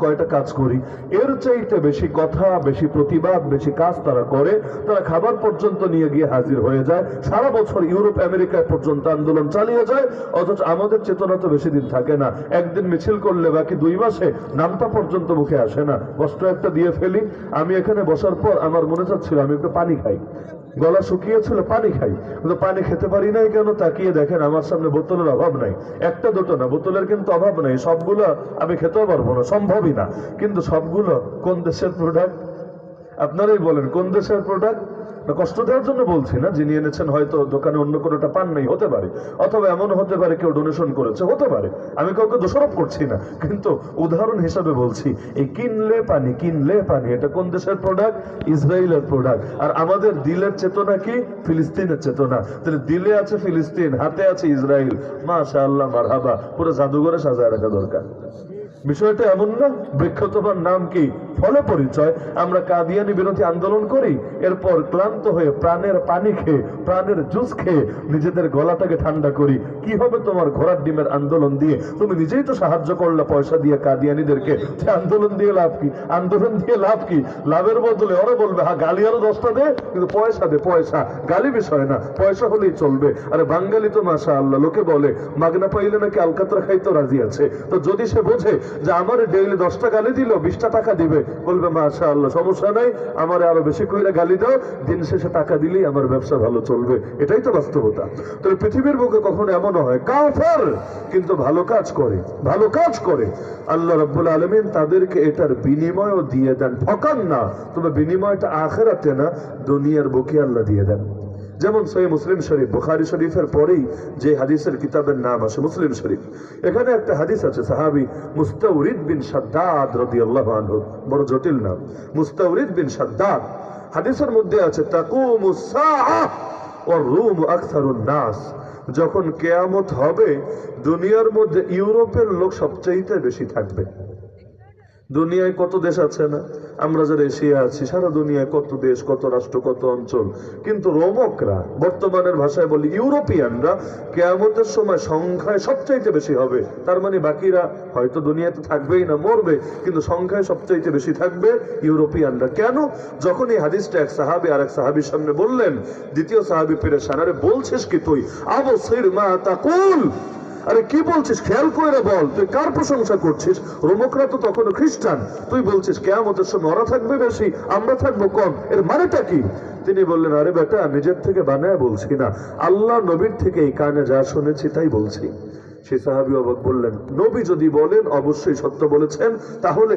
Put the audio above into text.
কয়টা কাজ করি, এর চাইতে বেশি কথা, বেশি প্রতিবাদ, বেশি কাজ তারা করে। তারা খাবার পর্যন্ত নিয়ে গিয়ে হাজির হয়ে যায়, সারা বছর ইউরোপ আমেরিকা পর্যন্ত আন্দোলন চালিয়ে যায়। অথচ আমাদের চেতনা তো বেশি দিন থাকে না, একদিন মিছিল করলে বাকি 2 মাসে নামটা পর্যন্ত মুখে আসে না। কষ্ট একটা দিয়ে ফেলি। আমি এখানে বসার পর আমার মনে চাচ্ছিল আমি একটু পানি খাই, গলা শুকিয়েছিল, পানি খাই, কিন্তু পানি খেতে পারি নাই কেন? তাকিয়ে দেখেন আমার সামনে বোতলের অভাব নাই, একটা দুটো না, বোতলের কিন্তু অভাব নাই। সবগুলো আমি খেতেও পারবো না, সম্ভবই না। কিন্তু সবগুলো কোন দেশের প্রোডাক্ট? আপনারাই বলেন কোন দেশের প্রোডাক্ট? না কষ্ট দেওয়ার জন্য বলছি না, যিনি এনেছেন হয়তো দোকানে অন্য কোনোটা পান নাই, হতে পারে। অথবা এমন হতে পারে কেউ ডোনেশন করেছে, হতে পারে। আমি কাউকে দোষারোপ করছি না, কিন্তু উদাহরণ হিসাবে বলছি। এই কিনলে পানি, এটা কোন দেশের প্রোডাক্ট? ইসরায়েলের প্রোডাক্ট। আর আমাদের দিলের চেতনা কি? ফিলিস্তিনের চেতনা। তাহলে দিলে আছে ফিলিস্তিন, হাতে আছে ইসরায়েল। মাশাআল্লাহ, মারহাবা, পুরো জাদুঘরে সাজায় রাখা দরকার। বিষয়টা এমন না। বৃক্ষতমার নাম কি? ফলে পরিচয়। আমরা কাদিয়ানি বিরোধী আন্দোলন করি, এরপর ক্লান্ত হয়ে প্রাণের পানি খেয়ে, প্রাণের জুস খেয়ে নিজেদের গলাটাকে ঠান্ডা করি। কি হবে তোমার ঘোড়ার ডিমের আন্দোলন দিয়ে? তুমি নিজেই তো সাহায্য করলে পয়সা দিয়ে কাদিয়ানিদেরকে। আন্দোলন দিয়ে লাভ কি? আন্দোলন দিয়ে লাভ কি? লাভের বদলে ওরা বলবে হ্যাঁ গালি আরো 10টা দে, কিন্তু পয়সা দে। পয়সা গালি বিষয় না, পয়সা হলেই চলবে। আরে বাঙালি তো মাশাআল্লাহ, লোকে বলে মাগনা পাইলে নাকি আলকাতরা খাইতে রাজি আছে। তো যদি সে বোঝে যে আমার ডেইলি 10টা গালি দিল 20টা টাকা দিবে, বলবে মাশাআল্লাহ সমস্যা নাই, আমার আরো বেশি কইরা গালি দাও, দিন শেষে টাকা দিলেই আমার ব্যবসা ভালো চলবে। এটাই তো বাস্তবতা। তবে পৃথিবীর বুকে কখনো এমন হয় কাফের কিন্তু ভালো কাজ করে আল্লাহ রাব্বুল আলামিন তাদেরকে এটার বিনিময়ও দিয়ে দেন। ঠকান না, তবে বিনিময়টা আখিরাতে না, দুনিয়ার বুকে আল্লাহ দিয়ে দেন। যেমন সহিহ মুসলিম শরীফ, বুখারী শরীফের পরেই যে হাদিসের কিতাবের নাম আছে মুসলিম শরীফ, এখানে একটা হাদিস আছে সাহাবী মুস্তাওরিদ বিন শাদ্দাদ রাদিয়াল্লাহু আনহু, বড় জটিল নাম, মুস্তাওরিদ বিন শাদ্দাদ। হাদিসের মধ্যে আছে তাকুমুস সাআহ ওয়ার রূম আকসারুন নাস, যখন কিয়ামত হবে দুনিয়ার মধ্যে ইউরোপের লোক সবচেয়ে বেশি থাকবে। দুনিয়ায় কত দেশ আছে না? আমরা যারা এশিয়া আছি, সারা দুনিয়ায় কত দেশ, কত রাষ্ট্র, কত অঞ্চল। কিন্তু রোমকরা, বর্তমানের ভাষায় বলি ইউরোপিয়ানরা, কিয়ামতের সময় সংখ্যায় সবচাইতে বেশি হবে। তার মানে বাকিরা হয়তো দুনিয়াতে থাকবেই না, মরবে, কিন্তু সংখ্যায় সবচাইতে বেশি থাকবে ইউরোপিয়ানরা। কেন? যখন এই হাদিসটা এক সাহাবী আর এক সাহাবীর সামনে বললেন, দ্বিতীয় সাহাবী পেরেশান, আরে বলছিস কি তুই? আবসির মা তাকুল, আরে কি বলছিস, খেয়াল করে বল, তুই কার প্রশংসা করছিস? রোমকরা তো তখনও খ্রিস্টান, তুই বলছিস কিয়ামতের সময় ওরা থাকবে বেশি, আমরা থাকবো কম, এর মানেটা কি? তিনি বললেন, আরে বেটা, নিজের থেকে বানায় বলছি না, আল্লাহ নবীর থেকে এই কানে যা শুনেছি তাই বলছি। সেই সাহাবী অবাক, বললেন, নবী যদি বলেন অবশ্যই সত্য বলেছেন, তাহলে